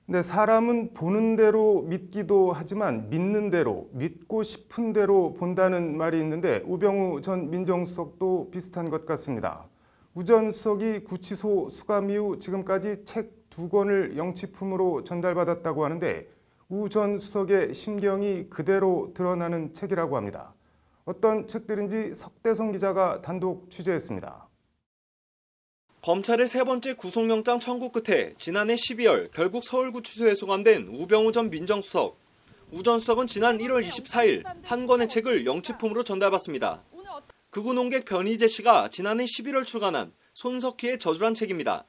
근데 사람은 보는 대로 믿기도 하지만 믿는 대로, 믿고 싶은 대로 본다는 말이 있는데 우병우 전 민정수석도 비슷한 것 같습니다. 우 전 수석이 구치소 수감 이후 지금까지 책 2권을 영치품으로 전달받았다고 하는데 우 전 수석의 심경이 그대로 드러나는 책이라고 합니다. 어떤 책들인지 석대성 기자가 단독 취재했습니다. 검찰의 세 번째 구속영장 청구 끝에 지난해 12월 결국 서울구치소에 소감된 우병우 전 민정수석. 우 전 수석은 지난 1월 24일 한 권의 책을 영치품으로 전달받습니다. 극우 농객 변희재 씨가 지난해 11월 출간한 손석희의 저주란 책입니다.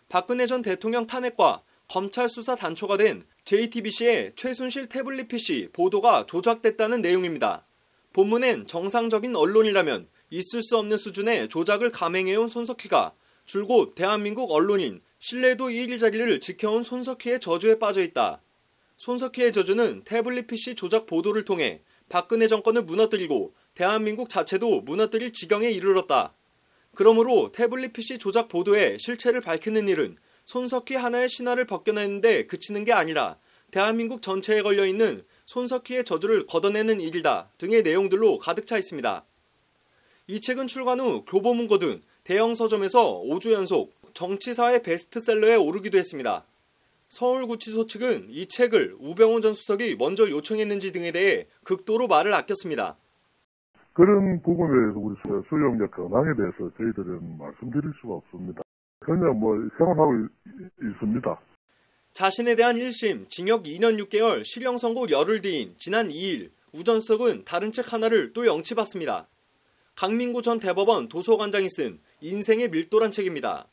박근혜 전 대통령 탄핵과 검찰 수사 단초가 된 JTBC의 최순실 태블릿 PC 보도가 조작됐다는 내용입니다. 본문엔 정상적인 언론이라면 있을 수 없는 수준의 조작을 감행해온 손석희가 줄곧 대한민국 언론인 신뢰도 1위 자리를 지켜온 손석희의 저주에 빠져있다. 손석희의 저주는 태블릿 PC 조작 보도를 통해 박근혜 정권을 무너뜨리고 대한민국 자체도 무너뜨릴 지경에 이르렀다. 그러므로 태블릿 PC 조작 보도의 실체를 밝히는 일은 손석희 하나의 신화를 벗겨내는데 그치는 게 아니라 대한민국 전체에 걸려있는 손석희의 저주를 걷어내는 일이다 등의 내용들로 가득 차 있습니다. 이 책은 출간 후 교보문고 등 대형 서점에서 5주 연속 정치사회 베스트셀러에 오르기도 했습니다. 서울구치소 측은 이 책을 우병우 전 수석이 먼저 요청했는지 등에 대해 극도로 말을 아꼈습니다. 그런 부분에 대해서 우리 수용력 근황에 대해서 저희들은 말씀드릴 수가 없습니다. 그냥 생각하고 있습니다. 자신에 대한 1심 징역 2년 6개월 실형 선고 열흘 뒤인 지난 2일 우 전 수석은 다른 책 하나를 또 영치받습니다. 강민구 전 대법원 도서관장이 쓴 인생의 밀도란 책입니다.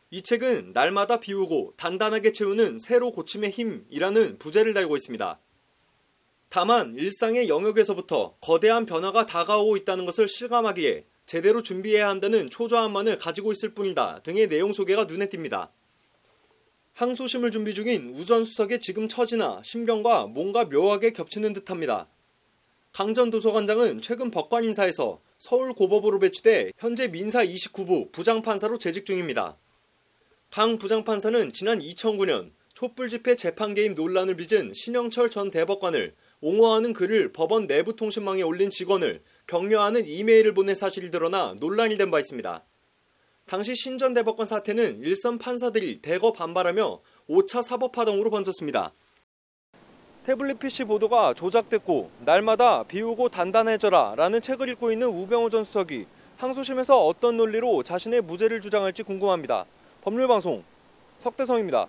이 책은 날마다 비우고 단단하게 채우는 새로 고침의 힘이라는 부제를 달고 있습니다. 다만 일상의 영역에서부터 거대한 변화가 다가오고 있다는 것을 실감하기에 제대로 준비해야 한다는 초조함만을 가지고 있을 뿐이다 등의 내용 소개가 눈에 띕니다. 항소심을 준비 중인 우 전 수석의 지금 처지나 심경과 뭔가 묘하게 겹치는 듯합니다. 강 전 도서관장은 최근 법관 인사에서 서울고법으로 배치돼 현재 민사 29부 부장판사로 재직 중입니다. 강 부장판사는 지난 2009년 촛불집회 재판 개입 논란을 빚은 신영철 전 대법관을 옹호하는 글을 법원 내부 통신망에 올린 직원을 격려하는 이메일을 보낸 사실이 드러나 논란이 된 바 있습니다. 당시 신 전 대법관 사태는 일선 판사들이 대거 반발하며 5차 사법파동으로 번졌습니다. 태블릿 PC 보도가 조작됐고 날마다 비우고 단단해져라 라는 책을 읽고 있는 우병우 전 수석이 항소심에서 어떤 논리로 자신의 무죄를 주장할지 궁금합니다. 법률방송 석대성입니다.